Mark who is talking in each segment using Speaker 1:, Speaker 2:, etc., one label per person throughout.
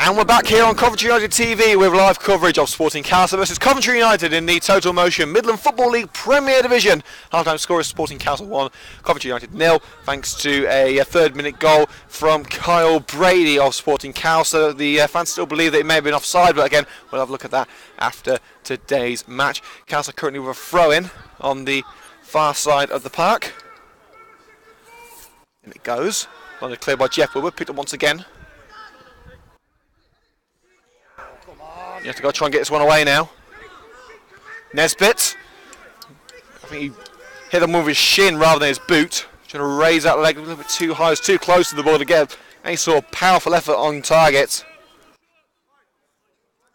Speaker 1: And we're back here on Coventry United TV with live coverage of Sporting Khalsa versus Coventry United in the Total Motion Midland Football League Premier Division. Half-time score is Sporting Khalsa 1, Coventry United 0, thanks to a third-minute goal from Kyle Brady of Sporting Khalsa. The fans still believe that it may have been offside, but again, we'll have a look at that after today's match. Khalsa currently with a throw-in on the far side of the park. And it goes. Line cleared by Jeff Woodward, picked up once again. You have to go try and get this one away now. Nesbitt. I think he hit them with his shin rather than his boot. Trying to raise that leg a little bit too high. It's too close to the ball to get any sort of powerful effort on target.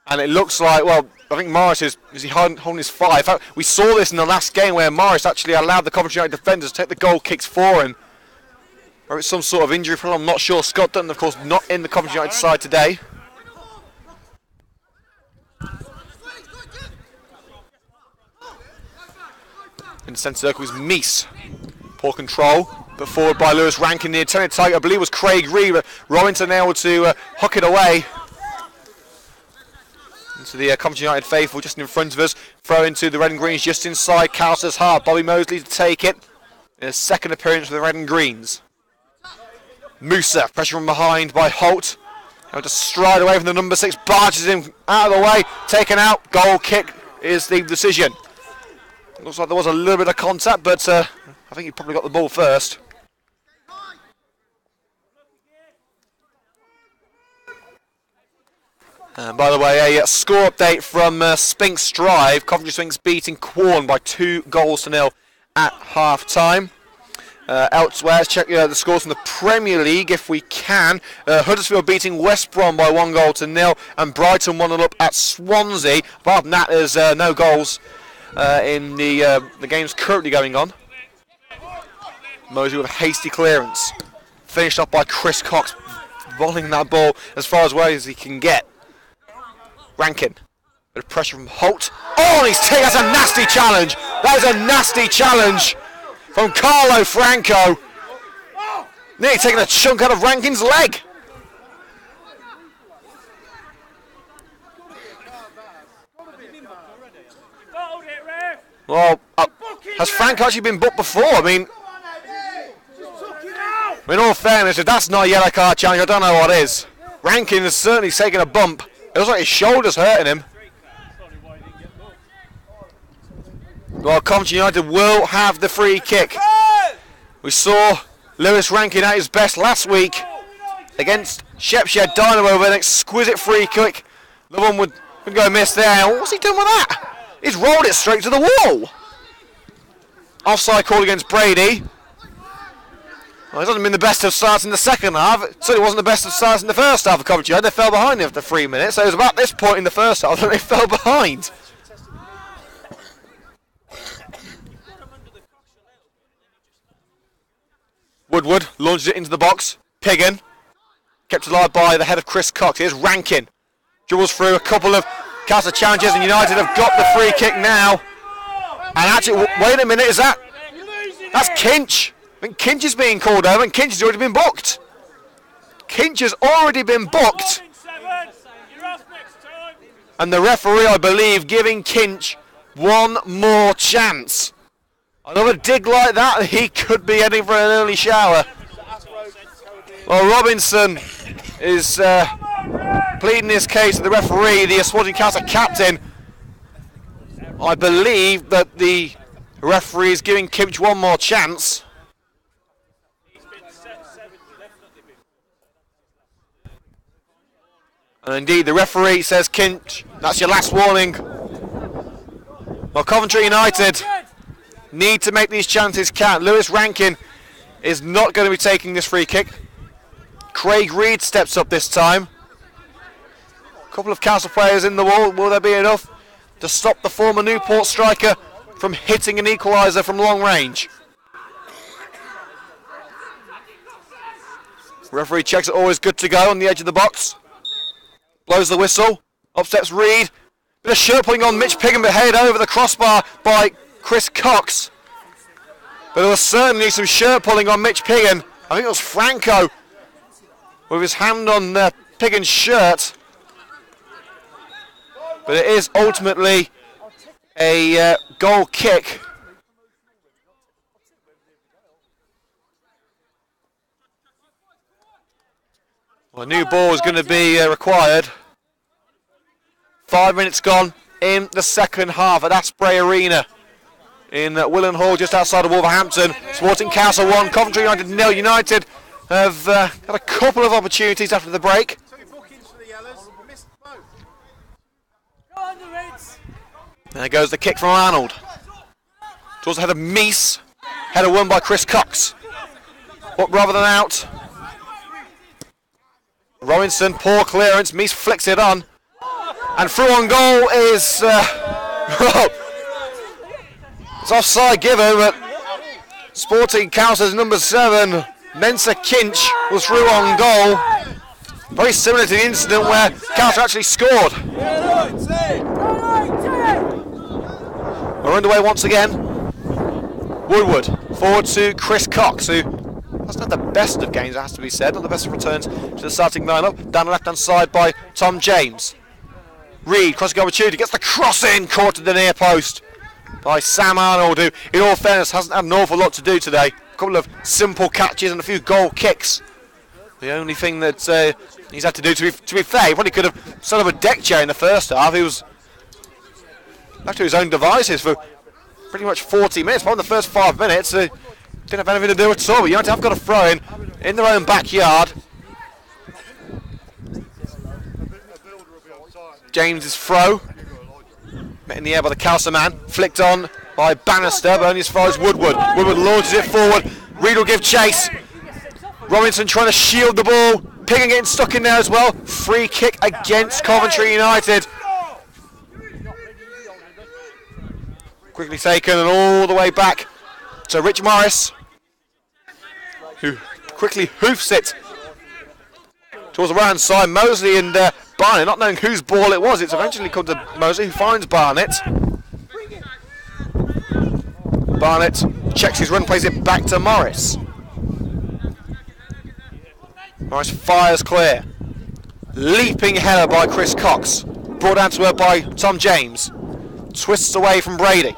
Speaker 1: And it looks like, well, I think Morris is he holding his fire. In fact, we saw this in the last game where Morris actually allowed the Coventry United defenders to take the goal kicks for him. Or it's some sort of injury problem, I'm not sure. Scott Dutton, of course, not in the Coventry United side today. In the centre circle is Meese. Poor control, but forward by Lewis Rankin. The intended target, I believe, was Craig Reed, but Robinson able to hook it away. Into the Coventry United faithful just in front of us. Throw into the red and greens just inside Khalsa's heart. Bobby Mosley to take it. In his second appearance for the red and greens. Musa, pressure from behind by Holt. Able to stride away from the number 6, barges him out of the way, taken out. Goal kick is the decision. Looks like there was a little bit of contact, but I think he probably got the ball first. And by the way, a score update from Spinks Drive. Coventry Spinks beating Quorn by 2-0 at half-time. Elsewhere, let's check the scores from the Premier League if we can. Huddersfield beating West Brom by 1-0, and Brighton 1-0 up at Swansea. Apart from that, there's no goals in the games currently going on. Mosley with a hasty clearance. Finished up by Chris Cox, volleying that ball as far away as he can get. Rankin. Bit of pressure from Holt. Oh, and that's a nasty challenge. That is a nasty challenge from Carlo Franco. Nearly taking a chunk out of Rankin's leg. Well, has Franco actually been booked before? I mean, in all fairness, if that's not a yellow card challenge, I don't know what is. Rankin has certainly taken a bump. It looks like his shoulder's hurting him. Well, Coventry United will have the free kick. We saw Lewis Rankin at his best last week against Shepshed Dynamo with an exquisite free kick. The one would go miss there. What's he doing with that? He's rolled it straight to the wall. Offside call against Brady. Well, it hasn't been the best of starts in the second half. It certainly wasn't the best of starts in the first half of Coventry. They fell behind after 3 minutes. So it was about this point in the first half that they fell behind. Woodward launches it into the box. Piggin. Kept alive by the head of Chris Cox. Here's Rankin. Dribbles through a couple of Khalsa challenges, and United have got the free kick now. And actually, wait a minute, that's Kinch. I think Kinch is being called over, and Kinch has already been booked. Kinch has already been booked. And the referee, I believe, giving Kinch one more chance. Another dig like that, he could be heading for an early shower. Well, Robinson is pleading his case to the referee, the Sporting Khalsa captain. I believe that the referee is giving Kinch one more chance. And indeed, the referee says, Kinch, that's your last warning. Well, Coventry United need to make these chances count. Lewis Rankin is not going to be taking this free kick. Craig Reed steps up this time. A couple of Khalsa players in the wall. Will there be enough to stop the former Newport striker from hitting an equaliser from long range? Referee checks it, always good to go on the edge of the box. Blows the whistle. Up steps Reed. Bit of shirt pulling on Mitch Piggin, but headed over the crossbar by Chris Cox. But there was certainly some shirt pulling on Mitch Piggin. I think it was Franco with his hand on Piggins' shirt. But it is ultimately a goal kick. Well, a new ball is going to be required. 5 minutes gone in the second half at Asprey Arena in Willen Hall, just outside of Wolverhampton. Sporting Khalsa 1, Coventry United 0. United have had a couple of opportunities after the break. There goes the kick from Arnold. Towards the head of Meese. Header won by Chris Cox. But rather than out. Robinson, poor clearance. Meese flicks it on. And through on goal is... it's offside given, but Sporting Khalsa's number 7, Mensa Kinch, was through on goal. Very similar to the incident where Khalsa actually scored. We're underway once again. Woodward forward to Chris Cox, who hasn't had the best of games, it has to be said, not the best of returns to the starting lineup. Down the left-hand side by Tom James. Reed, crossing opportunity, gets the cross in, caught at the near post by Sam Arnold, who, in all fairness, hasn't had an awful lot to do today. A couple of simple catches and a few goal kicks. The only thing that he's had to do, to be fair, he probably could have set up a deck chair in the first half. He was left to his own devices for pretty much 40 minutes. But in the first 5 minutes, didn't have anything to do at all. But United have got a throw in their own backyard. James's throw, met in the air by the Khalsa man, flicked on by Bannister, but only as far as Woodward. Woodward launches it forward. Reed will give chase. Robinson trying to shield the ball. Piggin getting stuck in there as well. Free kick against Coventry United. Quickly taken and all the way back to Rich Morris, who quickly hoofs it towards the right-hand side. Mosley and Barnett, not knowing whose ball it was, it's eventually come to Mosley, who finds Barnett. Barnett checks his run, plays it back to Morris. Morris fires clear. Leaping header by Chris Cox. Brought down to her by Tom James. Twists away from Brady.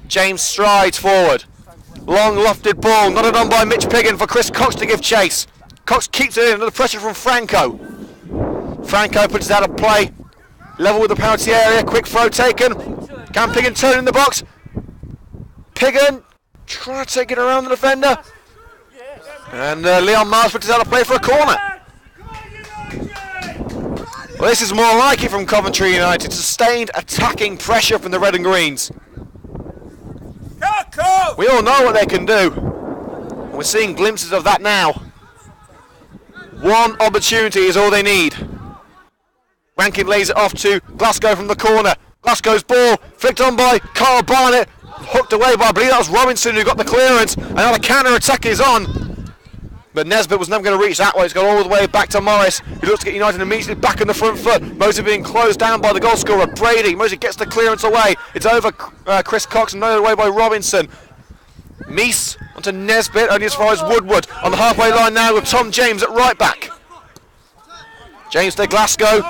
Speaker 1: James strides forward. Long lofted ball, nodded on by Mitch Piggin for Chris Cox to give chase. Cox keeps it in under the pressure from Franco. Franco puts it out of play. Level with the penalty area. Quick throw taken. Can Piggin turn in the box? Piggin trying to take it around the defender. And Leon Miles puts it out of play for a corner. Well, this is more like it from Coventry United. Sustained attacking pressure from the red and greens. We all know what they can do. We're seeing glimpses of that now. One opportunity is all they need. Rankin lays it off to Glasgow from the corner. Glasgow's ball flicked on by Carl Barnett. Hooked away by, I believe that was Robinson who got the clearance. And now the counter-attack is on. But Nesbitt was never going to reach that way. It's gone all the way back to Morris, who looks to get United immediately back on the front foot. Mosley being closed down by the goal scorer, Brady. Mosley gets the clearance away. It's over Chris Cox and knocked away by Robinson. Meese onto Nesbitt, only as far as Woodward. On the halfway line now with Tom James at right back. James to Glasgow.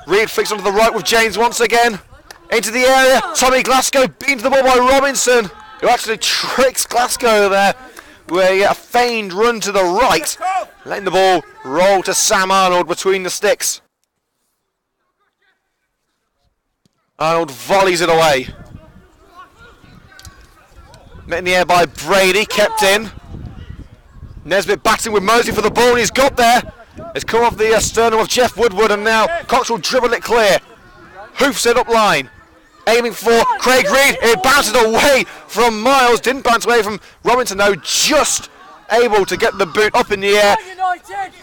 Speaker 1: Reed flicks onto the right with James once again. Into the area. Tommy Glasgow beaten to the ball by Robinson, who actually tricks Glasgow there. A feigned run to the right, letting the ball roll to Sam Arnold between the sticks. Arnold volleys it away. Met in the air by Brady, kept in. Nesbitt batting with Mosley for the ball, and he's got there. It's come off the sternum of Jeff Woodward, and now Cox will dribble it clear. Hoofs it up line. Aiming for Craig Reed, it bounces away from Miles, didn't bounce away from Robinson though, just able to get the boot up in the air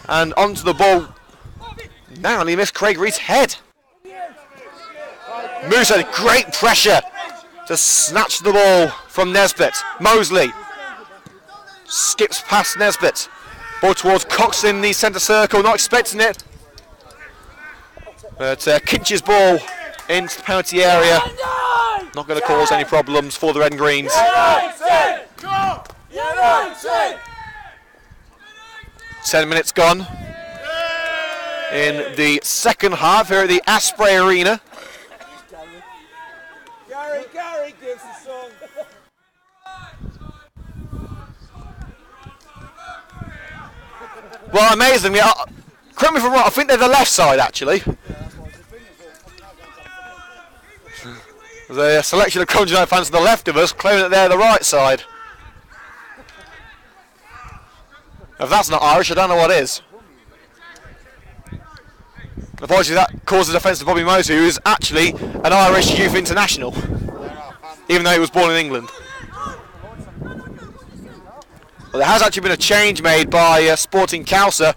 Speaker 1: and onto the ball. Narrowly missed Craig Reed's head. Moose had great pressure to snatch the ball from Nesbitt. Mosley skips past Nesbitt. Ball towards Cox in the centre circle, not expecting it. But Kinch's ball into the penalty area. Not going to cause any problems for the red and greens. 10 minutes gone. in the second half here at the Asprey Arena.
Speaker 2: Gary gives the song.
Speaker 1: Well, amazingly, correct me if I'm wrong, I think they're the left side actually. The selection of Coventry United fans to the left of us claiming that they're the right side. If that's not Irish, I don't know what is. Unfortunately, that causes offence to Bobby Mosley, who is actually an Irish youth international, even though he was born in England. Well, there has actually been a change made by Sporting Khalsa,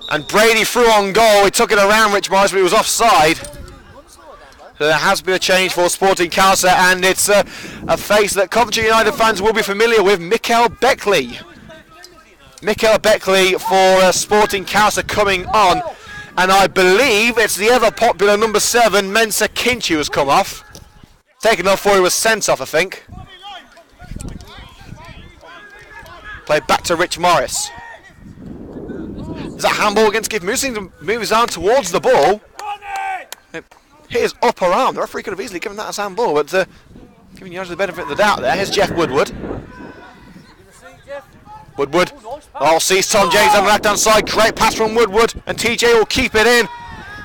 Speaker 1: and Brady threw on goal. He took it around Rich Morris, but he was offside. So there has been a change for Sporting Khalsa, and it's a face that Coventry United fans will be familiar with, Mikael Beckley. Mikael Beckley for Sporting Khalsa coming on, and I believe it's the ever popular number 7, Mensa Kinch, who has come off. Taken off before he was sent off, I think. Played back to Rich Morris. Is that handball against Gift? Moves on towards the ball. It hit his upper arm. The referee could have easily given that as handball, but giving United the benefit of the doubt there. Here's Jeff Woodward. Woodward. Oh, sees Tom James on the left-hand side. Great pass from Woodward, and TJ will keep it in.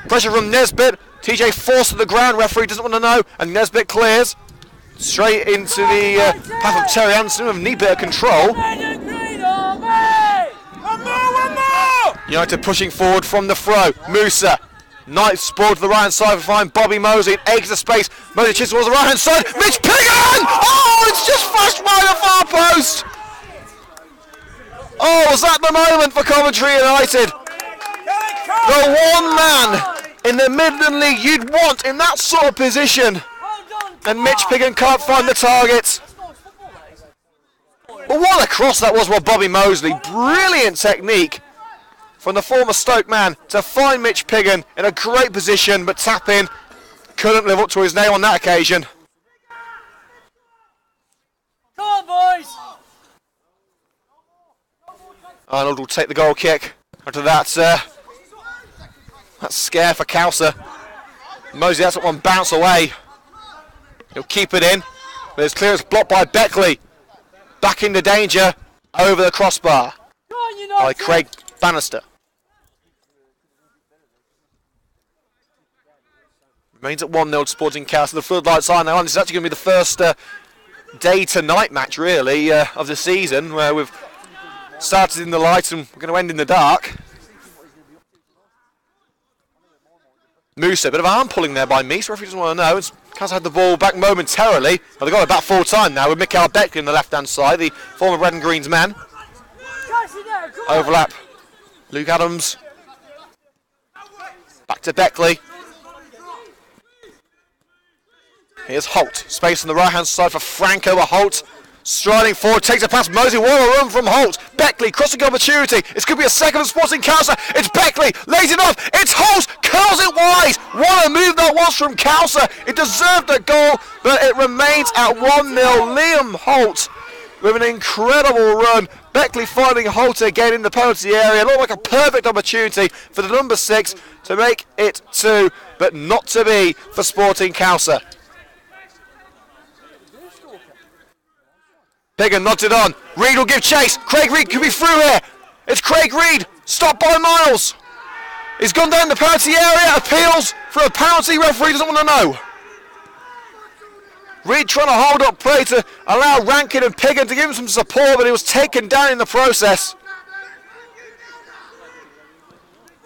Speaker 1: Pressure from Nesbitt. TJ forced to the ground. Referee doesn't want to know, and Nesbitt clears. Straight into the path of Terry Anderson with neat bit of control. United pushing forward from the throw. Musa. Nice ball to the right hand side for fine Bobby Mosley. It eggs the space. Mosley chips towards the right hand side. Mitch Piggin! Oh, it's just flashed by the far post. Oh, was that the moment for Coventry United? The one man in the Midland League you'd want in that sort of position. And Mitch Piggin can't find the target. But what a cross that was by Bobby Mosley. Brilliant technique from the former Stoke man to find Mitch Piggin in a great position, but tap in. Couldn't live up to his name on that occasion.
Speaker 2: Come on, boys!
Speaker 1: Arnold will take the goal kick after that scare for Khalsa. Mosley has that one bounce away. He'll keep it in, but his clearance blocked by Beckley. Back into danger over the crossbar by Craig Bannister. Remains at 1-0 to Sporting Khalsa. The floodlights are now on. This is actually going to be the first day to night match, really, of the season, where we've started in the light and we're going to end in the dark. Musa, a bit of arm pulling there by Meese. Referee doesn't want to know. Khalsa had the ball back momentarily. Well, they've got it back full time now with Mikael Beckley on the left-hand side, the former Red and Greens man. Overlap. Luke Adams. Back to Beckley. Here's Holt. Space on the right-hand side for Franco, but Holt striding forward, takes a pass. Mosley, what a run from Holt. Beckley, crossing opportunity. This could be a second of Sporting Khalsa. It's Beckley, lays it off. It's Holt, curls it wide. What a move that was from Khalsa. It deserved a goal, but it remains at 1-0. Liam Holt with an incredible run. Beckley finding Holt again in the penalty area. Looked like a perfect opportunity for the number 6 to make it 2, but not to be for Sporting Khalsa. Piggin nods it on. Reid will give chase. Craig Reid could be through here. It's Craig Reid. Stopped by Miles. He's gone down the penalty area. Appeals for a penalty. Referee doesn't want to know. Reid trying to hold up play to allow Rankin and Piggin to give him some support, but he was taken down in the process.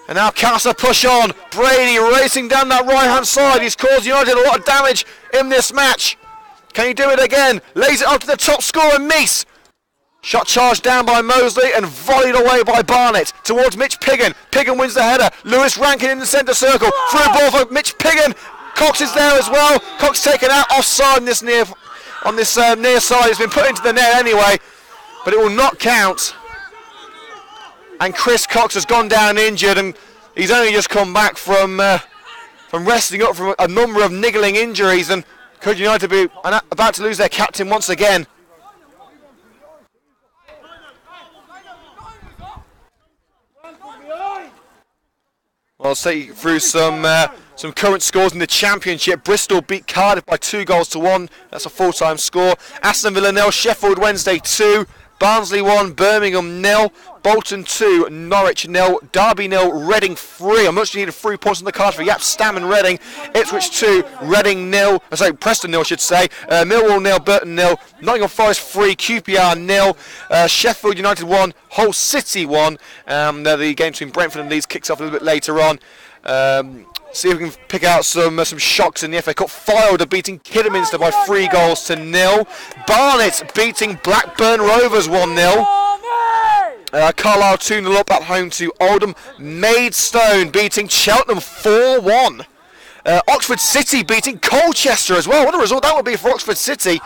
Speaker 1: And now Khalsa push on. Brady racing down that right-hand side. He's caused United a lot of damage in this match. Can he do it again? Lays it up to the top scorer, Meese. Shot charged down by Mosley and volleyed away by Barnett towards Mitch Piggin. Piggin wins the header. Lewis Rankin in the centre circle. Through ball for Mitch Piggin. Cox is there as well. Cox taken out offside on this near side. It's been put into the net anyway, but it will not count. And Chris Cox has gone down injured, and he's only just come back from resting up from a number of niggling injuries, and could United be about to lose their captain once again? Well, I'll take you through some current scores in the Championship. Bristol beat Cardiff by 2-1. That's a full-time score. Aston Villa 0, Sheffield Wednesday 2. Barnsley 1, Birmingham 0, Bolton 2, Norwich 0, Derby 0, Reading 3. I'm much needed 3 points on the card for Yap, Stam and Reading. Ipswich 2, Reading 0, Preston 0 I should say. Millwall 0, Burton 0, Nottingham Forest 3, QPR 0, Sheffield United 1, Hull City 1. The game between Brentford and Leeds kicks off a little bit later on. See if we can pick out some shocks in the FA Cup. Fylde beating Kidderminster by 3-0. Barnet beating Blackburn Rovers 1-0. Carlisle 2-0 up at home to Oldham. Maidstone beating Cheltenham 4-1. Oxford City beating Colchester as well. What a result that would be for Oxford City.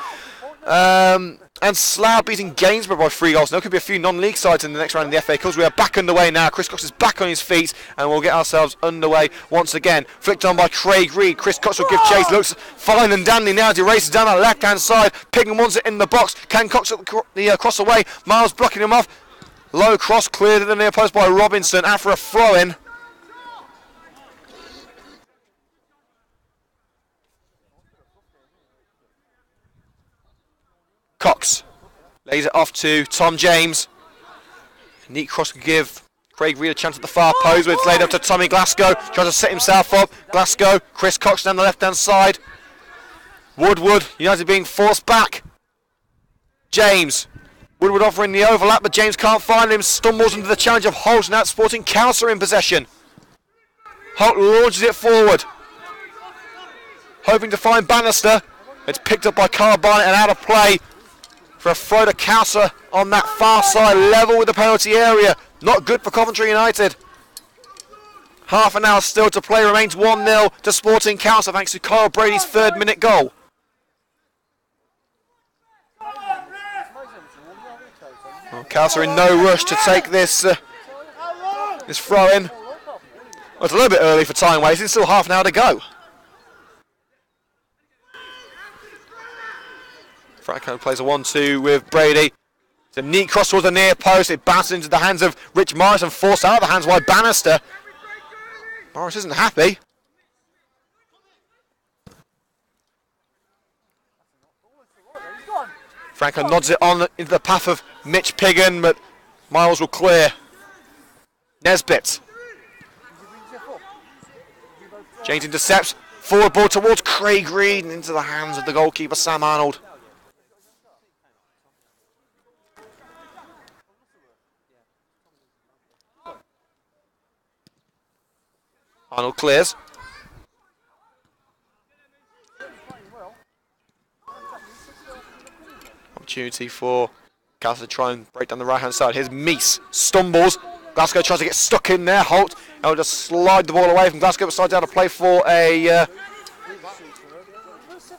Speaker 1: And Slough beating Gainsborough by 3-0. There could be a few non-league sides in the next round of the FA Cups. We are back underway now. Chris Cox is back on his feet, and we'll get ourselves underway once again. Flicked on by Craig Reed. Chris Cox will give chase. Looks fine and dandy now as he races down that left-hand side. Piggin wants it in the box. Can Cox at the cross away? Miles blocking him off. Low cross cleared at the near post by Robinson after a throw-in. Cox lays it off to Tom James. Neat cross can give Craig Reed a chance at the far post, but it's laid up to Tommy Glasgow. Tries to set himself up. Glasgow, Chris Cox down the left-hand side. Woodward, United being forced back. James. Woodward offering the overlap, but James can't find him. Stumbles into the challenge of Holt, and that's Sporting Khalsa in possession. Holt launches it forward. Hoping to find Bannister. It's picked up by Carl Barnett and out of play. For a throw to Khalsa on that far side, level with the penalty area. Not good for Coventry United. Half an hour still to play, remains 1-0 to Sporting Khalsa thanks to Kyle Brady's 3rd minute goal. Well, Khalsa in no rush to take this throw in. Well, it's a little bit early for time wasting, still half an hour to go. Franco plays a 1-2 with Brady. It's a neat cross towards the near post. It bounces into the hands of Rich Morris and forced out of the hands by Bannister. Morris isn't happy. Franco nods it on into the path of Mitch Piggin, but Miles will clear. Nesbitt. James intercepts. Forward ball towards Craig Reed and into the hands of the goalkeeper Sam Arnold. Arnold clears. Opportunity for Khalsa to try and break down the right-hand side. Here's Meese. Stumbles. Glasgow tries to get stuck in there. Holt. He'll just slide the ball away from Glasgow, but slides out of play for a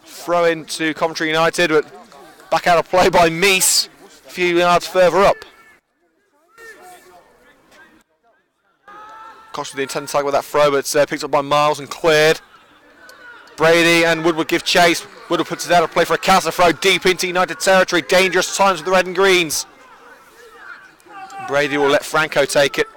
Speaker 1: throw in to Coventry United, but back out of play by Meese. A few yards further up. Cost with the intent to target with that throw, but it's picked up by Miles and cleared. Brady and Woodward give chase. Woodward puts it out of play for a Khalsa throw deep into United territory. Dangerous times with the red and greens. Brady will let Franco take it.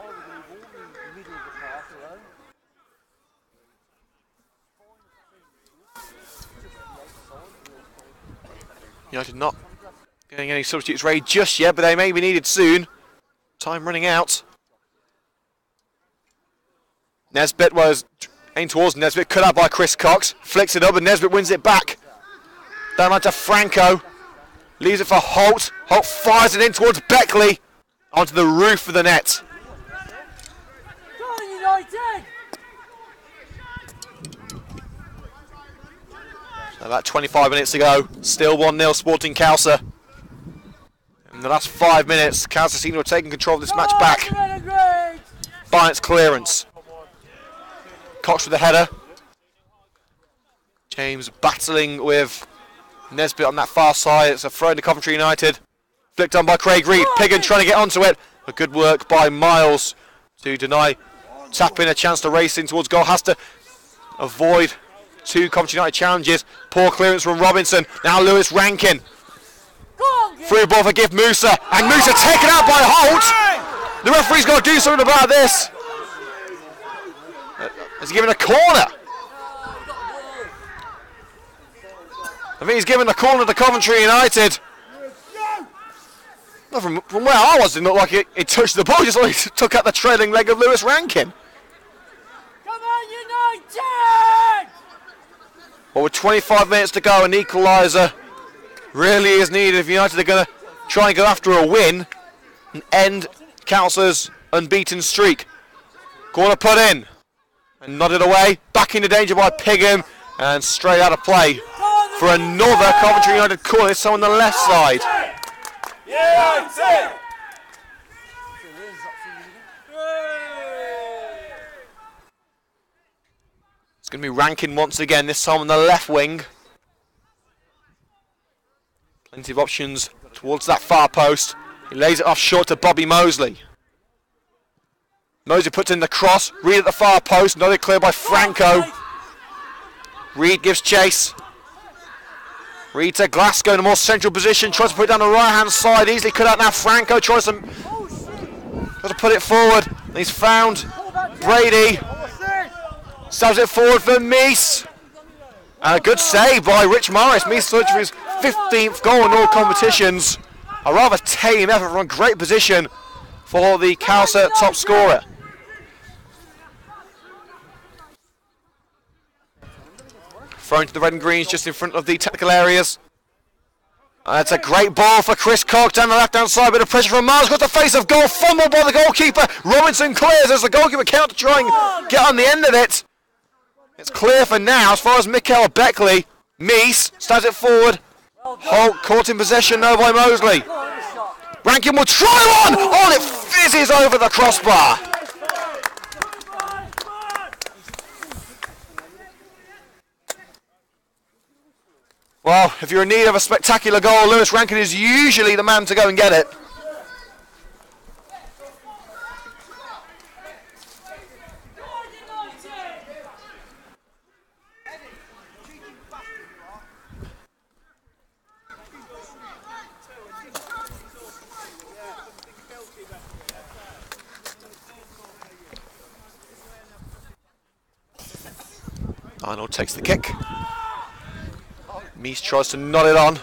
Speaker 1: United not getting any substitutes ready just yet, but they may be needed soon. Time running out. Nesbitt was aimed towards Nesbitt, cut out by Chris Cox, flicks it up and Nesbitt wins it back. Down on to Franco, leaves it for Holt. Holt fires it in towards Beckley, onto the roof of the net. So about 25 minutes to go, still 1-0 Sporting Khalsa. In the last 5 minutes, Khalsa seem to have taken control of this match back. Barnett's clearance. Cox with the header. James battling with Nesbitt on that far side. It's a throw into Coventry United. Flicked on by Craig Reed. Piggin trying to get onto it. A good work by Miles to deny tapping a chance to race in towards goal. Has to avoid 2 Coventry United challenges. Poor clearance from Robinson. Now Lewis Rankin. Through ball for Gift Musa. And Musa taken out by Holt. The referee's got to do something about this. Has he given a corner? I think he's given a corner to Coventry United. Well, from where I was, it didn't look like it touched the ball, just like it took out the trailing leg of Lewis Rankin.
Speaker 2: Come on, United!
Speaker 1: Well, with 25 minutes to go, an equaliser really is needed if United are going to try and go after a win and end Khalsa's unbeaten streak. Corner put in and nodded away. Back into danger by Pigham and straight out of play for another Coventry United corner. This time on the left side.
Speaker 2: United!
Speaker 1: It's going to be Rankin once again, this time on the left wing. Plenty of options towards that far post. He lays it off short to Bobby Mosley. Mosley puts in the cross. Reed at the far post. Another clear by Franco. Reed gives chase. Reed to Glasgow in a more central position. Tries to put it down the right hand side. Easily cut out now. Franco tries to put it forward. He's found Brady. Stabs it forward for Meese. And a good save by Rich Morris. Meese searching for his 15th goal in all competitions. A rather tame effort from a great position for the Khalsa top scorer. Thrown to the red and greens just in front of the technical areas. That's a great ball for Chris Cox down the left-hand side. Bit of pressure from Miles. Got the face of goal. Fumbled by the goalkeeper. Robinson clears as the goalkeeper came out to try and get on the end of it. It's clear for now as far as Mikael Beckley. Meese stabs it forward. Holt caught in possession now by Mosley. Rankin will try one! Oh, it fizzes over the crossbar. Well, if you're in need of a spectacular goal, Lewis Rankin is usually the man to go and get it. Arnold takes the kick. Meese tries to nod it on.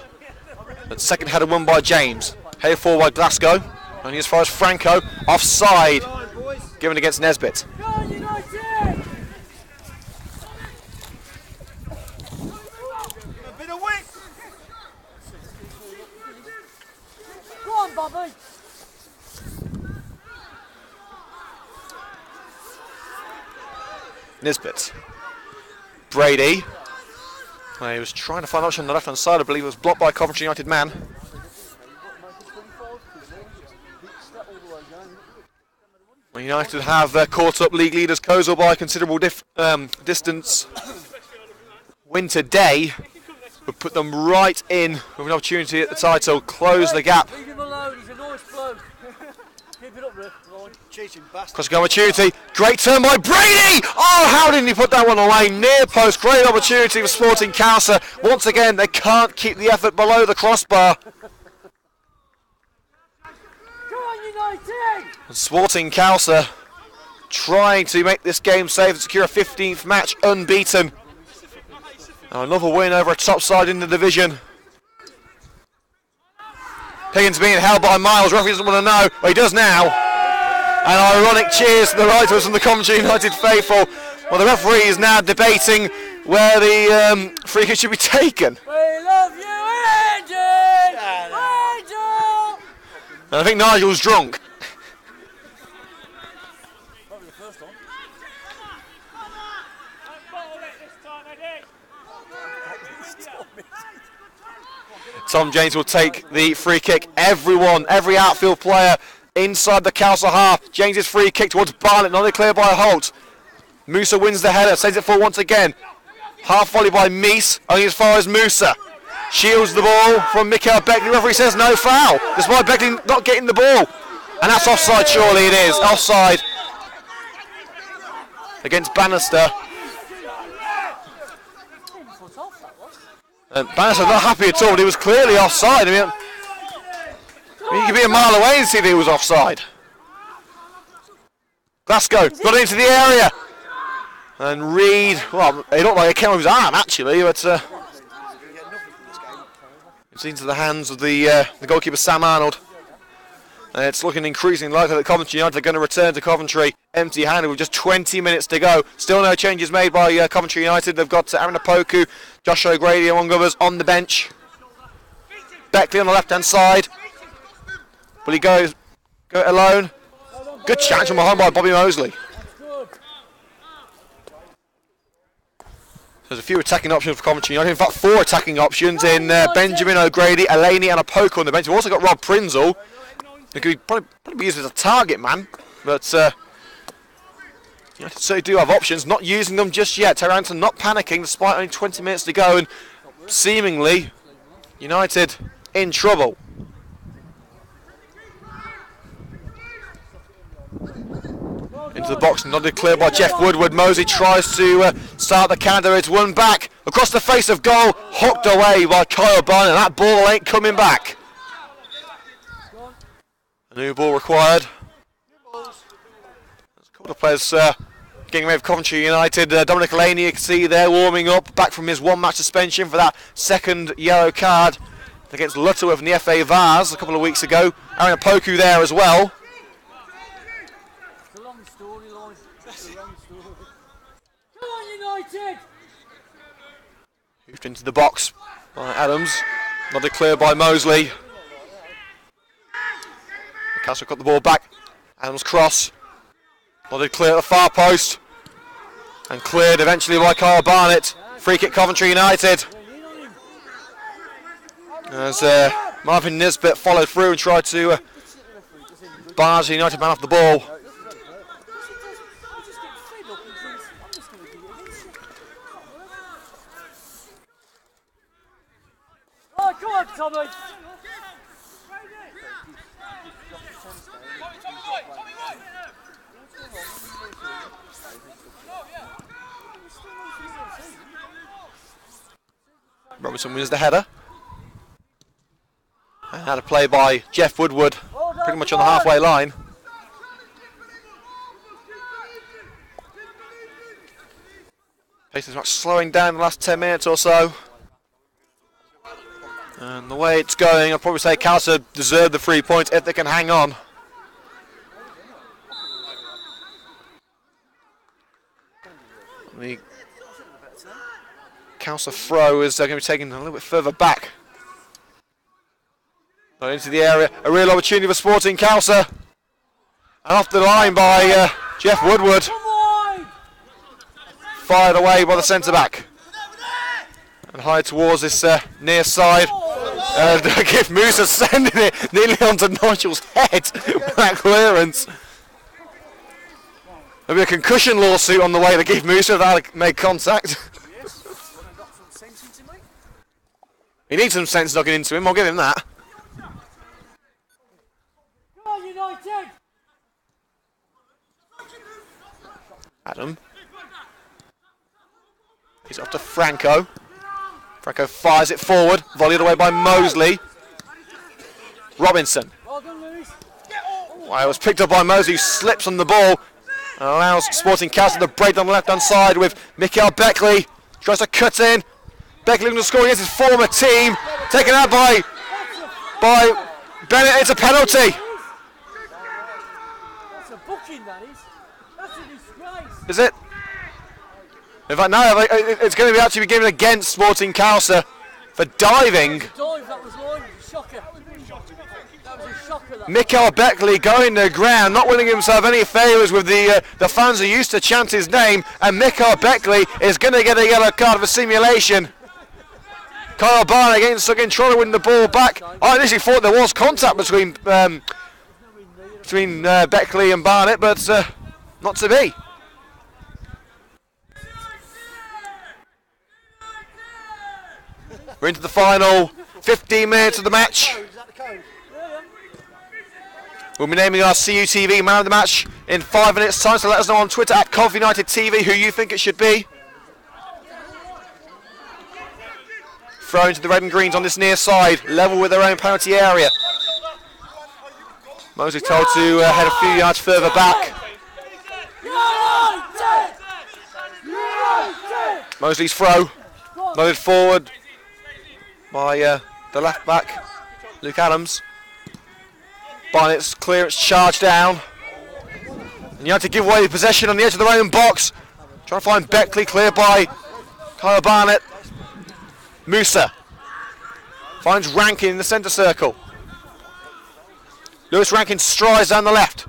Speaker 1: But second header won by James. Headed forward by Glasgow. Only as far as Franco. Offside. Given against Nesbitt.
Speaker 2: Go United! A bit of wick! Go on, Bobby!
Speaker 1: Nesbitt. Brady. He was trying to find an option on the left hand side. I believe it was blocked by a Coventry United man. United have caught up league leaders Kozel by a considerable distance. Win today would put them right in with an opportunity at the title, close the gap.
Speaker 2: Leave him alone, he's a nice bloke. Keep it up, Rick. Cheating bastard.
Speaker 1: Cross goal opportunity, great turn by Brady! Oh, how didn't he put that one away? Near post, great opportunity for Sporting Khalsa. Once again, they can't keep the effort below the crossbar.
Speaker 2: Go on, United!
Speaker 1: And Sporting Khalsa trying to make this game safe and secure a 15th match unbeaten. Now another win over a top side in the division. Higgins being held by Miles. Referee doesn't want to know, but he does now. And ironic cheers to the writers from the Coventry United faithful. Well, the referee is now debating where the free kick should be taken.
Speaker 2: We love you, Angel! Angel!
Speaker 1: And I think Nigel's drunk.
Speaker 2: Probably the first one.
Speaker 1: Tom James will take the free kick. Everyone, every outfield player inside the Khalsa half. James's free kick towards Barnett, not cleared by Holt. Musa wins the header, sends it forward once again. Half volley by Meese, only as far as Musa. Shields the ball from Mikael Beckley. The referee says no foul, despite Beckley not getting the ball. And that's offside, surely it is. Offside against Bannister. And Bannister not happy at all, but he was clearly offside. I mean, you could be a mile away and see that he was offside. Glasgow got into the area. And Reed, well, it looked like it came off his arm actually, but it's into the hands of the goalkeeper Sam Arnold. It's looking increasingly likely that Coventry United are going to return to Coventry empty-handed with just 20 minutes to go. Still no changes made by Coventry United. They've got Aaron Opoku, Josh O'Grady among others on the bench. Beckley on the left-hand side. Will he go it alone? Good chance from behind by Bobby Mosley. There's a few attacking options for Coventry United. In fact, 4 attacking options in Benjamin, O'Grady, Elaney and Opoku on the bench. We've also got Rob Prinzel. He could probably be used as a target man, but United certainly do have options. Not using them just yet. Taranton not panicking despite only 20 minutes to go, and seemingly United in trouble. Into the box, nodded clear by Jeff Woodward. Mosey tries to start the counter. It's one back across the face of goal, hooked away by Kyle Barnett. That ball ain't coming back. A new ball required. There's a couple of players getting away with Coventry United. Dominic Elaney, you can see there warming up, back from his 1-match suspension for that second yellow card against Lutterworth in the FA Vars a couple of weeks ago. Aaron Opoku there as well.
Speaker 2: It's a long storyline. It's a long story. Come on, United!
Speaker 1: Moved into the box by Adams. Nodded clear by Mosley. Khalsa got the ball back. Adams cross. Nodded clear at the far post. And cleared eventually by Kyle Barnett. Free kick Coventry United. As Marvin Nisbet followed through and tried to barge the United man off the ball.
Speaker 2: Oh, come on, Tommy!
Speaker 1: Robinson wins the header. And had a play by Jeff Woodward, pretty much on the halfway line. Pace is much slowing down in the last 10 minutes or so. And the way it's going, I'd probably say Khalsa deserve the 3 points if they can hang on. The Khalsa throw is going to be taken a little bit further back. Into the area, a real opportunity for Sporting Khalsa. And off the line by Jeff Woodward. Fired away by the centre-back. And high towards this near side. Gift Musa sending it nearly onto Nigel's head. That clearance. There'll be a concussion lawsuit on the way to Gift Musa if that made contact. He needs some sense knocking into him, I'll give him that.
Speaker 2: Come on, United!
Speaker 1: Adam. He's off to Franco. Franco fires it forward, volleyed away by Mosley. Robinson.
Speaker 2: Well done, Lewis.
Speaker 1: Well, it was picked up by Mosley, who slips on the ball and allows Sporting Khalsa to break down the left-hand side with Mikael Beckley. Tries to cut in. Beckley looking to score against his former team. Taken out by Bennett. It's a penalty.
Speaker 2: That's a booking, that is. That's a disgrace.
Speaker 1: Is it? In fact, no, it's going to actually be given against Sporting Khalsa for diving.
Speaker 2: Dive, that was line. Shocker. That was a shocker.
Speaker 1: Mikael Beckley going to the ground, not willing himself any favours with the fans who used to chant his name, and Mikael Beckley is going to get a yellow card for simulation. Kyle Barnett again stuck in, trying to win the ball back. I initially thought there was contact between Beckley and Barnett, but not to be. We're into the final 15 minutes of the match. We'll be naming our CUTV man of the match in 5 minutes' time, so let us know on Twitter at CovUnitedTV who you think it should be. Thrown to the red and greens on this near side, level with their own penalty area. Mosley told to head a few yards further back.
Speaker 2: United!
Speaker 1: Mosley's throw. Nodded forward by the left back, Luke Adams. Barnett's clearance charge down. And you have to give away the possession on the edge of their own box. Trying to find Beckley, cleared by Kyle Barnett. Musa finds Rankin in the centre circle. Lewis Rankin strides down the left.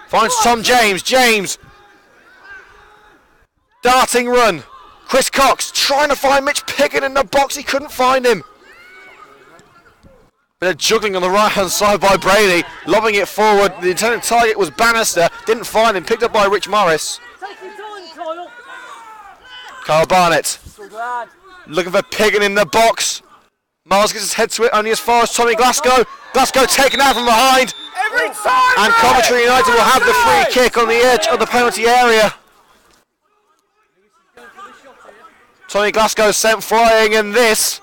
Speaker 1: Finds Tom James. James. Darting run. Chris Cox trying to find Mitch Piggott in the box. He couldn't find him. Bit of juggling on the right hand side by Brady. Lobbing it forward. The intended target was Bannister. Didn't find him. Picked up by Rich Morris. Kyle Barnett. Looking for Piggott in the box. Miles gets his head to it only as far as Tommy Glasgow. Glasgow taken out from behind.
Speaker 3: Every time,
Speaker 1: and Coventry United will have the free kick on the edge of the penalty area. Tommy Glasgow sent flying, and this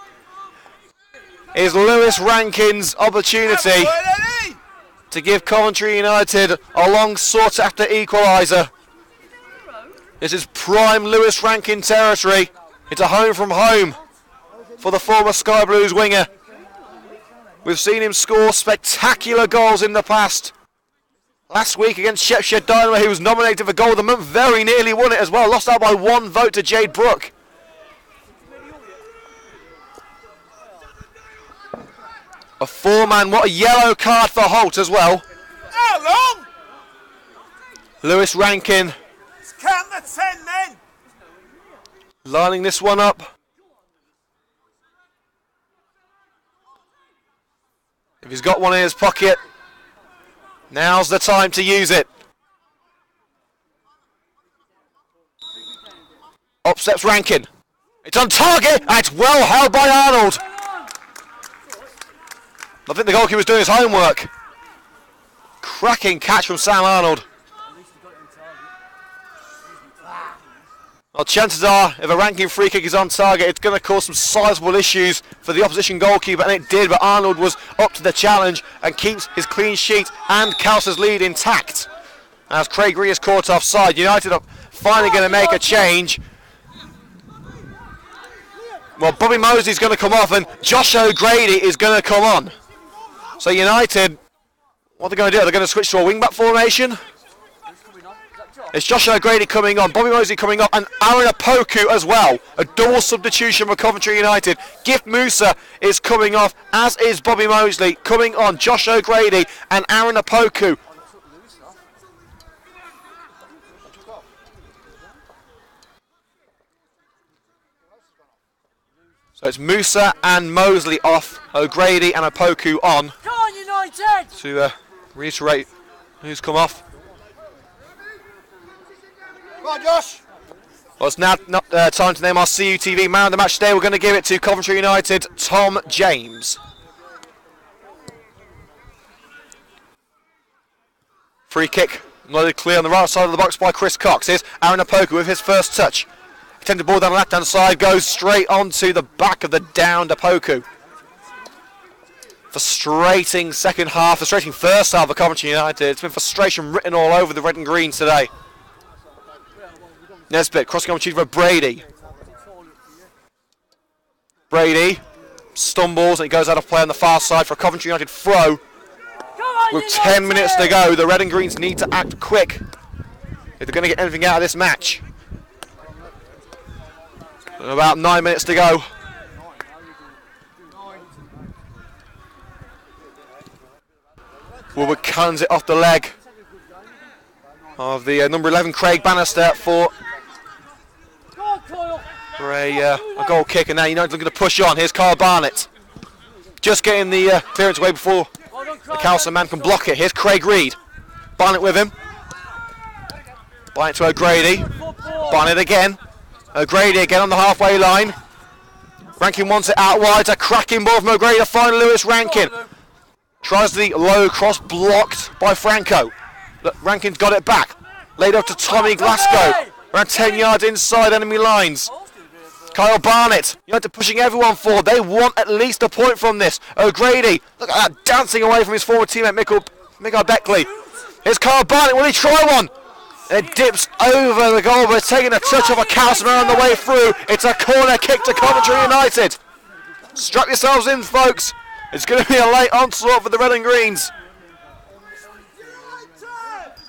Speaker 1: is Lewis Rankin's opportunity to give Coventry United a long sought after equaliser. This is prime Lewis Rankin territory. It's a home from home for the former Sky Blues winger. We've seen him score spectacular goals in the past. Last week against Shepshed Dynamo, he was nominated for Goal of the Month, very nearly won it as well. Lost out by 1 vote to Jade Brooke. A 4-man, what a yellow card for Holt as well.
Speaker 3: How long?
Speaker 1: Lewis Rankin.
Speaker 3: It's count the 10 men.
Speaker 1: Lining this one up. If he's got one in his pocket, now's the time to use it. Up steps Rankin. It's on target, and it's well held by Arnold. I think the goalkeeper was doing his homework. Cracking catch from Sam Arnold. Well, chances are, if a Rankin free kick is on target, it's going to cause some sizable issues for the opposition goalkeeper, and it did, but Arnold was up to the challenge and keeps his clean sheet and Khalsa's lead intact. As Craig Ree is caught offside, United are finally going to make a change. Well, Bobby Mosley's going to come off, and Josh O'Grady is going to come on. So United, what are they going to do? They're going to switch to a wing-back formation. It's Josh O'Grady coming on, Bobby Mosley coming up, and Aaron Apoku as well. A double substitution for Coventry United. Gift Musa is coming off, as is Bobby Mosley. Coming on, Josh O'Grady and Aaron Apoku. So it's Musa and Mosley off, O'Grady and Apoku on.
Speaker 2: Come on, United!
Speaker 1: To reiterate who's come off.
Speaker 3: Come on, Josh.
Speaker 1: Well, it's now time to name our CUTV man of the match today. We're going to give it to Coventry United, Tom James. Free kick, nodded clear on the right side of the box by Chris Cox. Here's Aaron Apoku with his first touch. Attempted ball down the left-hand side, goes straight onto the back of the downed Apoku. Frustrating second half, frustrating first half of Coventry United. It's been frustration written all over the red and green today. Nesbitt crossing on for Brady. Brady stumbles and he goes out of play on the far side for a Coventry United throw. With 10 minutes to go, the red and greens need to act quick if they're going to get anything out of this match. And about 9 minutes to go. Woodward cans it off the leg of the number 11 Craig Bannister for a goal kick, and now United looking to push on. Here's Kyle Barnett. Just getting the clearance away before the Khalsa man can block it. Here's Craig Reed. Barnett with him. Barnett to O'Grady. Barnett again. O'Grady again on the halfway line. Rankin wants it out wide. A cracking ball from O'Grady to find Lewis Rankin. Tries the low cross, blocked by Franco. Look, Rankin's got it back. Laid up to Tommy Glasgow. Around 10 yards inside enemy lines. Kyle Barnett, United pushing everyone forward. They want at least a point from this. O'Grady, look at that, dancing away from his former teammate Michael Beckley. Here's Kyle Barnett, will he try one? It dips over the goal, but it's taking a touch of a Khalsa man on the way through. It's a corner kick to Coventry United. Strap yourselves in, folks. It's going to be a late onslaught for the Red and Greens.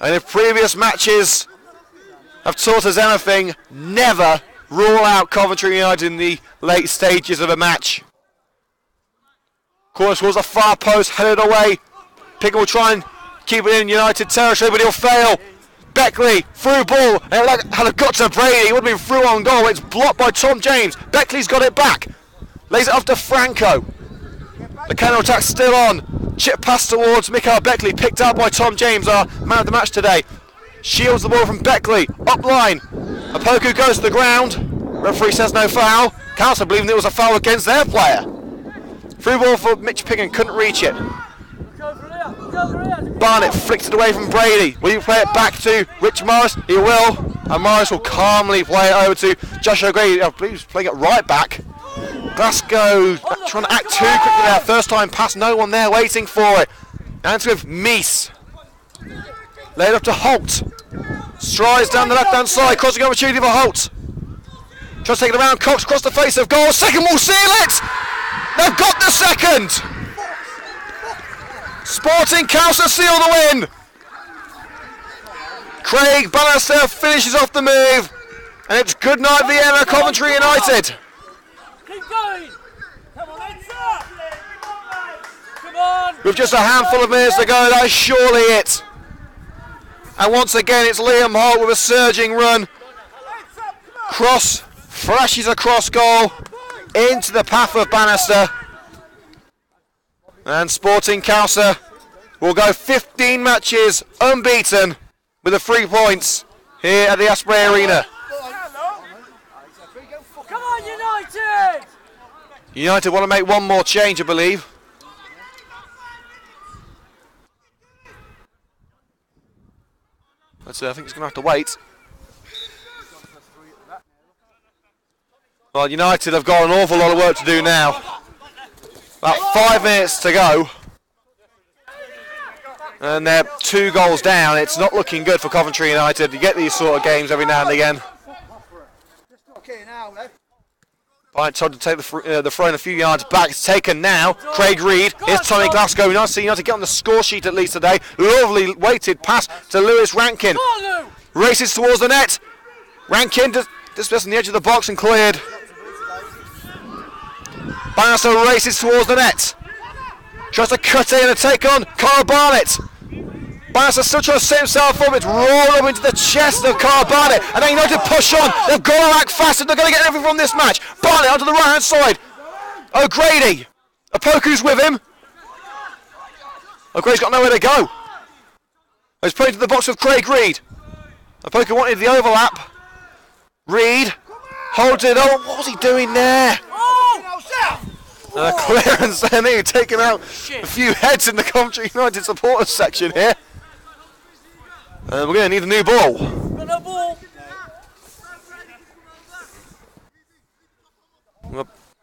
Speaker 1: And if previous matches have taught us anything, never rule out Coventry United in the late stages of a match. Corner towards the far post, headed away. Pickett will try and keep it in United territory, but he'll fail. Beckley, through ball, and it had a got to Brady. It would have been through on goal. It's blocked by Tom James. Beckley's got it back. Lays it off to Franco. The counter attack still on. Chip pass towards Mikael Beckley, picked out by Tom James, our man of the match today. Shields the ball from Beckley, up line. Apoku goes to the ground. Referee says no foul. Khalsa believing it was a foul against their player. Through ball for Mitch Piggin, couldn't reach it. Barnett flicked it away from Brady. Will he play it back to Rich Morris? He will. And Morris will calmly play it over to Josh O'Grady. I believe he's playing it right back. Glasgow trying to act too quickly there. First time pass, no one there waiting for it. And with Meese. Laid up to Holt. Strides down the left-hand side, crossing opportunity for Holt. Tries to take it around, Cox across the face of goal. Second will seal it! They've got the second! Sporting Khalsa seal the win! Craig Bannister finishes off the move. And it's good night Vienna, Coventry United.
Speaker 2: Keep going! Come on, heads up! Come on!
Speaker 1: With just a handful of minutes to go, that is surely it. And once again, it's Liam Holt with a surging run. Cross, flashes across goal, into the path of Bannister. And Sporting Khalsa will go 15 matches unbeaten with the 3 points here at the Asprey Arena.
Speaker 2: Come on, United!
Speaker 1: United want to make one more change, I believe. Let's see, I think he's going to have to wait. Well, United have got an awful lot of work to do now. About 5 minutes to go. And they're 2 goals down. It's not looking good for Coventry United. You get these sort of games every now and again. By told to take the throw in a few yards back. It's taken now. Craig Reed. Here's Tommy Glasgow. Nice to see United get on the score sheet at least today. Lovely weighted pass to Lewis Rankin. Races towards the net. Rankin dismissed on the edge of the box and cleared. Bannister races towards the net. Tries to cut in and take on Carl Barnett. Bannister still trying to set himself up. It's rolled up into the chest of Carl Barnett. And then United push on. They've got to act fast and they're going to get everything from this match. Barnett onto the right hand side. O'Grady. Apoku's with him. O'Grady's got nowhere to go. He's playing to the box with Craig Reed. Apoku wanted the overlap. Reed holds it on. What was he doing there? Clearance and he's taking out a few heads in the Coventry United supporters section here. We're going to need a new ball.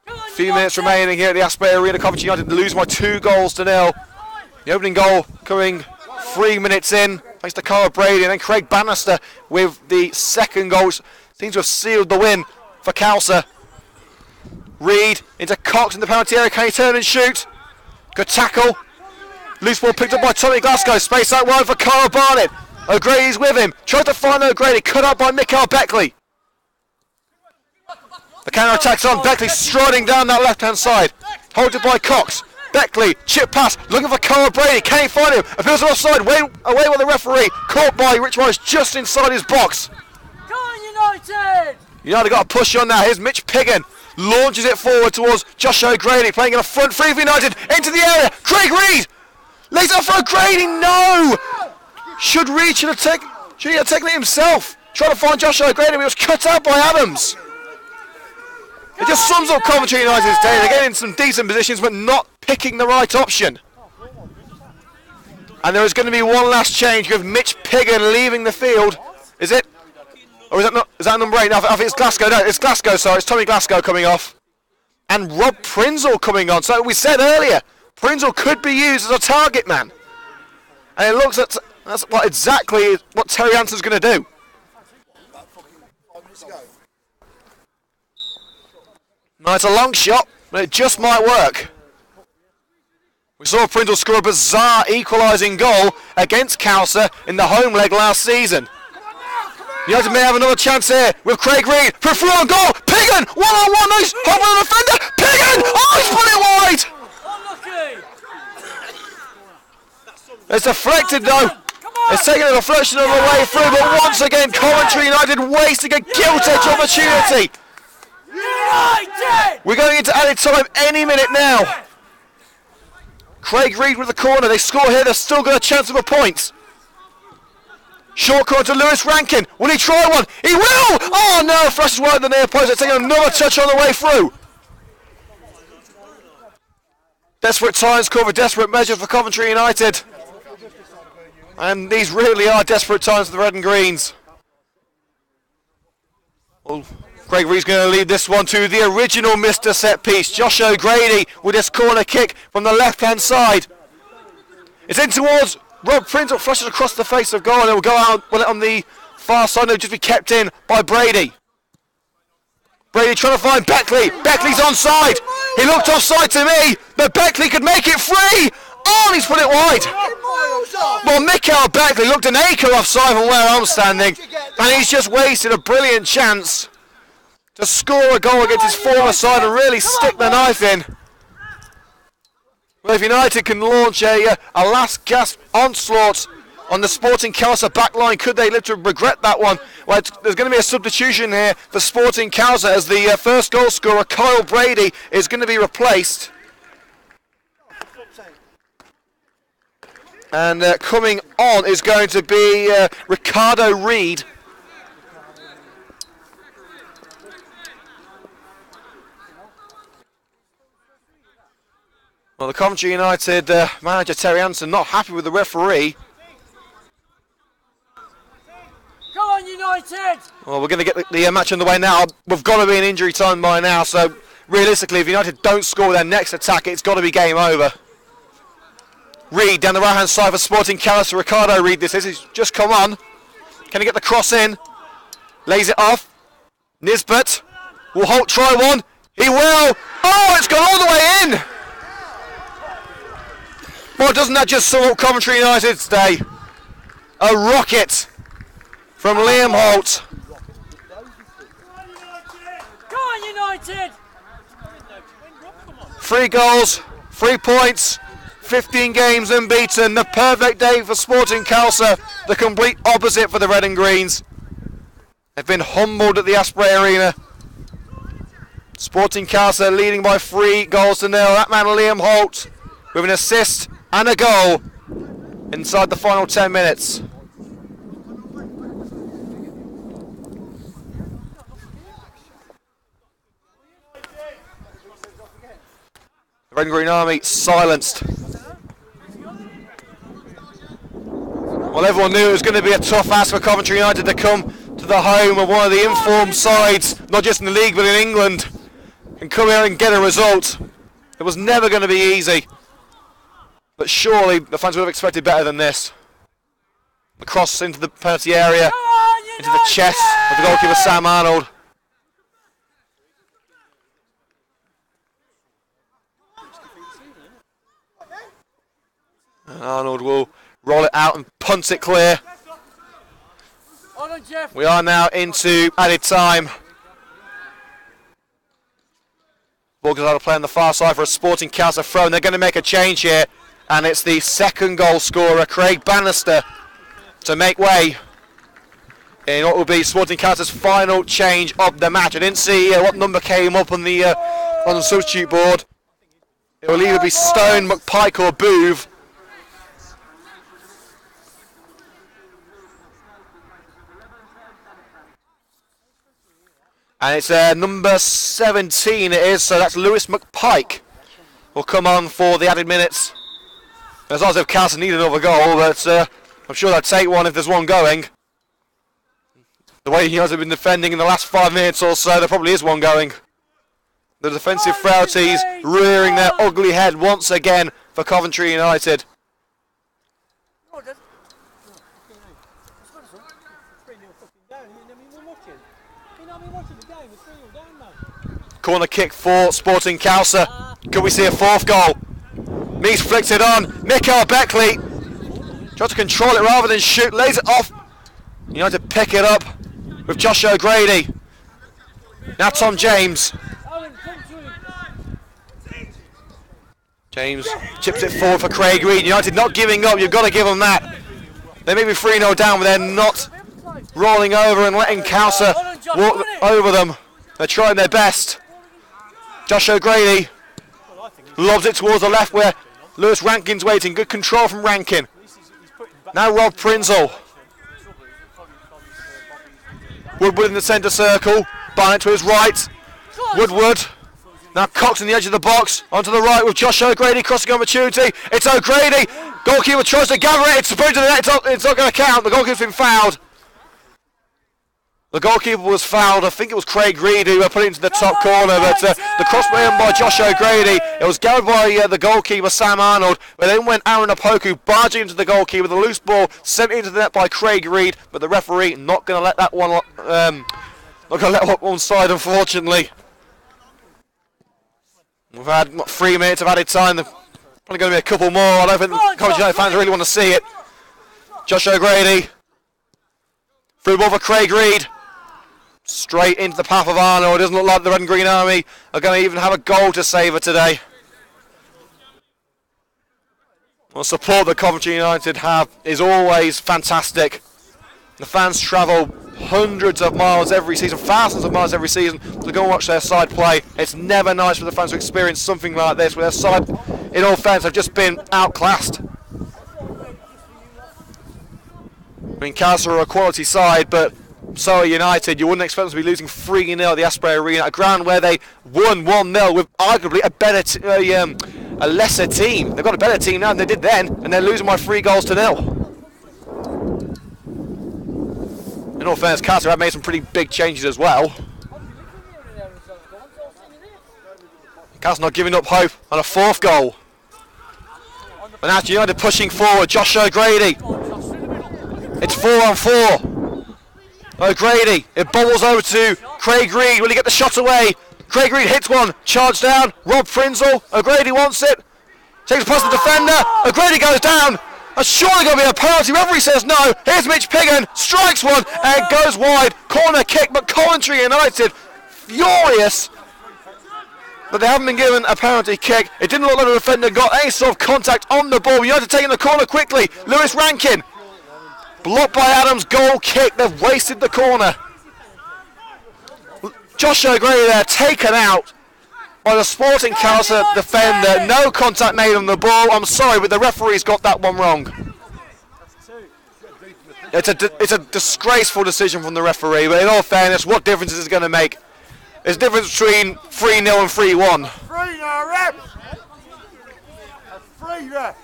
Speaker 1: A few minutes remaining here at the Asprey Arena. Coventry United lose by 2 goals to 0. The opening goal coming 3 minutes in, thanks to Carl Brady, and then Craig Bannister with the second goal, which seems to have sealed the win for Khalsa. Reed into Cox in the penalty area. Can he turn and shoot? Good tackle. Loose ball picked up by Tommy Glasgow. Space out wide for Carl Barnett. O'Grady's with him. Tries to find O'Grady. Cut up by Mikael Beckley. The counter attack's on. Beckley striding down that left hand side. Hold it by Cox. Beckley, chip pass, looking for Carl Brady. Can he find him? Appeals offside. Away with the referee. Caught by Rich Morris just inside his box.
Speaker 2: Come on, United!
Speaker 1: United got a push on now. Here's Mitch Piggin. Launches it forward towards Josh O'Grady, playing in a front three for United, into the area, Craig Reed! Lays off for O'Grady, no! Should he have taken it himself? Trying to find Josh O'Grady, but he was cut out by Adams. It just sums up Coventry United's day. They're getting in some decent positions, but not picking the right option. And there is going to be one last change with Mitch Piggin leaving the field. Is it? Or is that number 8? No, I think it's Glasgow. No, it's Glasgow, sorry. It's Tommy Glasgow coming off. And Rob Prinzel coming on. So we said earlier, Prinzel could be used as a target man. And it looks That's exactly what Terry Anson's going to do. No, it's a long shot, but it just might work. We saw Prindle score a bizarre equalising goal against Khalsa in the home leg last season. United may have another chance here with Craig Reed. For a through on goal. Piggin! One-on-one. He's holding the defender. Piggin! Oh, he's put it wide! It's deflected though. It's taking a deflection on the way through, but once again Coventry United wasting a gilt-edged opportunity. We're going into added time any minute now. Craig Reed with the corner. They score here. They've still got a chance of a point. Short corner to Lewis Rankin. Will he try one? He will! Oh no! Flashes wide at the near post. They're taking another touch on the way through. Desperate times call for desperate measures for Coventry United. And these really are desperate times for the Red and Greens. Well, Craig Reed's going to lead this one to the original Mr. Set Piece. Josh O'Grady with this corner kick from the left-hand side. It's in towards Rob Prindle, flushes across the face of goal, and it will go out with it on the far side. It'll just be kept in by Brady. Brady trying to find Beckley. Beckley's onside. He looked offside to me, but Beckley could make it free. Oh, and he's put it wide. Well, Mikael Beckley looked an acre offside from where I'm standing, and he's just wasted a brilliant chance to score a goal against his former side and really stick the knife in. Well, if United can launch a last gasp onslaught on the Sporting Khalsa backline, could they live to regret that one? Well, there's going to be a substitution here for Sporting Khalsa as the first goal scorer, Kyle Brady, is going to be replaced. And coming on is going to be Ricardo Reed. Well, the Coventry United manager Terry Anson not happy with the referee.
Speaker 2: Go on, United!
Speaker 1: Well, we're going to get the match underway now. We've got to be in injury time by now, so realistically, if United don't score their next attack, it's got to be game over. Reed down the right-hand side for Sporting Khalsa. Ricardo Reed this is. He's just come on. Can he get the cross in? Lays it off. Nisbet will Holt try one. He will. Oh, it's gone all the way in. Well, doesn't that just sum up Coventry United's day? A rocket from Liam Holt.
Speaker 2: Go on, United!
Speaker 1: 3 goals, 3 points, 15 games unbeaten. The perfect day for Sporting Khalsa. The complete opposite for the Red and Greens. They've been humbled at the Asprey Arena. Sporting Khalsa leading by 3 goals to 0. That man Liam Holt with an assist and a goal inside the final 10 minutes. The Red and Green Army silenced. Well, everyone knew it was going to be a tough ask for Coventry United to come to the home of one of the informed sides, not just in the league but in England, and come here and get a result. It was never going to be easy. But surely the fans would have expected better than this. The cross into the penalty area, into the chest of the goalkeeper Sam Arnold. And Arnold will roll it out and punt it clear. We are now into added time. Ball goes out of play on the far side for a Sporting Khalsa throw, and they're going to make a change here. And it's the second goal scorer, Craig Bannister, to make way in what will be Sporting Khalsa's final change of the match. I didn't see what number came up on the substitute board. It will either be Stone, McPike or Boove. And it's number 17 it is, so that's Lewis McPike will come on for the added minutes. It's not as if Khalsa need another goal, but I'm sure they'll take one if there's one going. The way United have been defending in the last 5 minutes or so, there probably is one going. The defensive frailties rearing their ugly head once again for Coventry United. Corner kick for Sporting Khalsa. Could we see a fourth goal? Meese flicks it on. Mikael Beckley tries to control it rather than shoot. Lays it off. United pick it up with Josh O'Grady. Now Tom James. James chips it forward for Craig Reed. United not giving up. You've got to give them that. They may be 3-0 down, but they're not rolling over and letting Khalsa walk over them. They're trying their best. Josh O'Grady lobs it towards the left where Lewis Rankin's waiting. Good control from Rankin. Now Rob Prinzel. Woodward in the centre circle. Barnett to his right. Woodward. Now Cox in the edge of the box. Onto the right with Josh O'Grady crossing opportunity. It's O'Grady. Goalkeeper tries to gather it. It's supposed to the net. It's not going to count. The goalkeeper's been fouled. The goalkeeper was fouled. I think it was Craig Reed who put it into the top corner, but the cross went in by Josh O'Grady. It was gathered by the goalkeeper Sam Arnold, but then went Aaron Opoku barging into the goalkeeper. The loose ball sent into the net by Craig Reed, but the referee not going to let that one. Not going to let one slide, unfortunately. We've had 3 minutes of added time. There's probably going to be a couple more. I don't think the Coventry United fans really want to see it. Josh O'Grady. Through ball for Craig Reed. Straight into the path of Arnold. It doesn't look like the Red and Green Army are going to even have a goal to savour today. The support that Coventry United have is always fantastic. The fans travel hundreds of miles every season, thousands of miles every season to go and watch their side play. It's never nice for the fans to experience something like this where their side, in all fairness, have just been outclassed. I mean, Khalsa are a quality side, but so are United. You wouldn't expect them to be losing 3-0 at the Asprey Arena, a ground where they won 1-0 with arguably a lesser team. They've got a better team now than they did then, and they're losing by 3-0. In all fairness, Khalsa have made some pretty big changes as well. Khalsa not giving up hope on a fourth goal. But now United pushing forward. Josh O'Grady. It's 4-on-4. O'Grady, it bobbles over to Craig Reed. Will he get the shot away? Craig Reed hits one, charged down. Rob Prinzel, O'Grady wants it. Takes it past the defender. O'Grady goes down. That's surely going to be a penalty. Referee says no. Here's Mitch Piggin, strikes one, and it goes wide. Corner kick, but Coventry United furious that they haven't been given a penalty kick. It didn't look like the defender got any sort of contact on the ball. United taking the corner quickly. Lewis Rankin. Blocked by Adams, goal kick. They've wasted the corner. Josh O'Grady there taken out by the Sporting Khalsa defender. No contact made on the ball. I'm sorry, but the referee's got that one wrong. It's a disgraceful decision from the referee, but in all fairness, what difference is it going to make? There's a difference between 3-0 and 3-1.
Speaker 3: 3-0.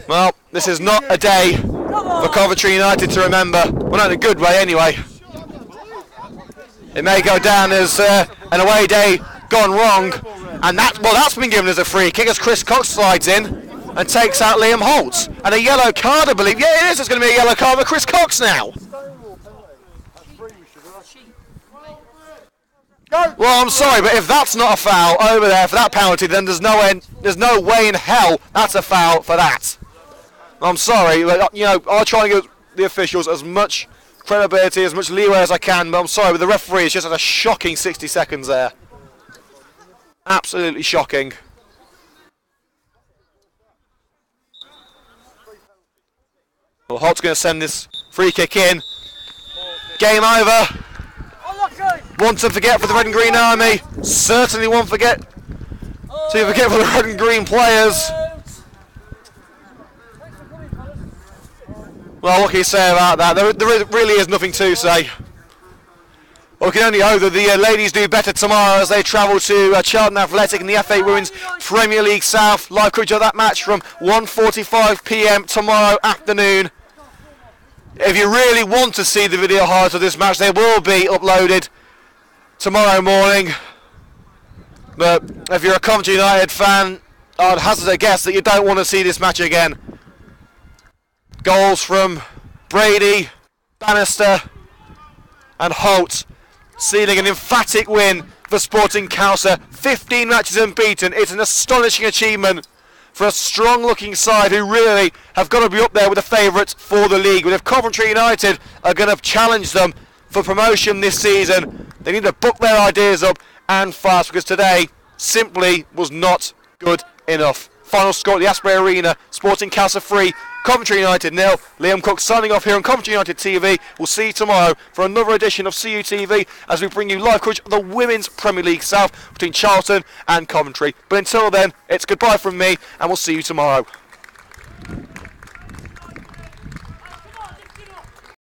Speaker 1: Well, this is not a day for Coventry United to remember. Well, not in a good way anyway. It may go down as an away day gone wrong, and that's been given as a free kick as Chris Cox slides in and takes out Liam Holtz. And a yellow card, I believe. Yeah, it is. It's going to be a yellow card for Chris Cox now. Well, I'm sorry, but if that's not a foul over there for that penalty, then there's no way in hell that's a foul for that. I'm sorry, but I'll try and give the officials as much credibility, as much leeway as I can, but I'm sorry, but the referee has just had a shocking 60 seconds there. Absolutely shocking. Well, Holt's going to send this free kick in. Game over. One to forget for the Red and Green Army. Certainly one to forget for the Red and Green players. Well, what can you say about that? There really is nothing to say. Well, we can only hope that the ladies do better tomorrow as they travel to Charlton Athletic in the FA Women's Premier League South. Live coverage of that match from 1:45 PM tomorrow afternoon. If you really want to see the video highlights of this match, they will be uploaded tomorrow morning. But if you're a Coventry United fan, I'd hazard a guess that you don't want to see this match again. Goals from Brady, Bannister and Holt sealing an emphatic win for Sporting Khalsa. 15 matches unbeaten. It's an astonishing achievement for a strong-looking side who really have got to be up there with the favourites for the league. But if Coventry United are going to challenge them for promotion this season, they need to book their ideas up and fast, because today simply was not good enough. Final score at the Asprey Arena, Sporting Khalsa 3, Coventry United 0. Liam Cook signing off here on Coventry United TV. We'll see you tomorrow for another edition of CUTV as we bring you live coverage of the Women's Premier League South between Charlton and Coventry. But until then, it's goodbye from me, and we'll see you tomorrow.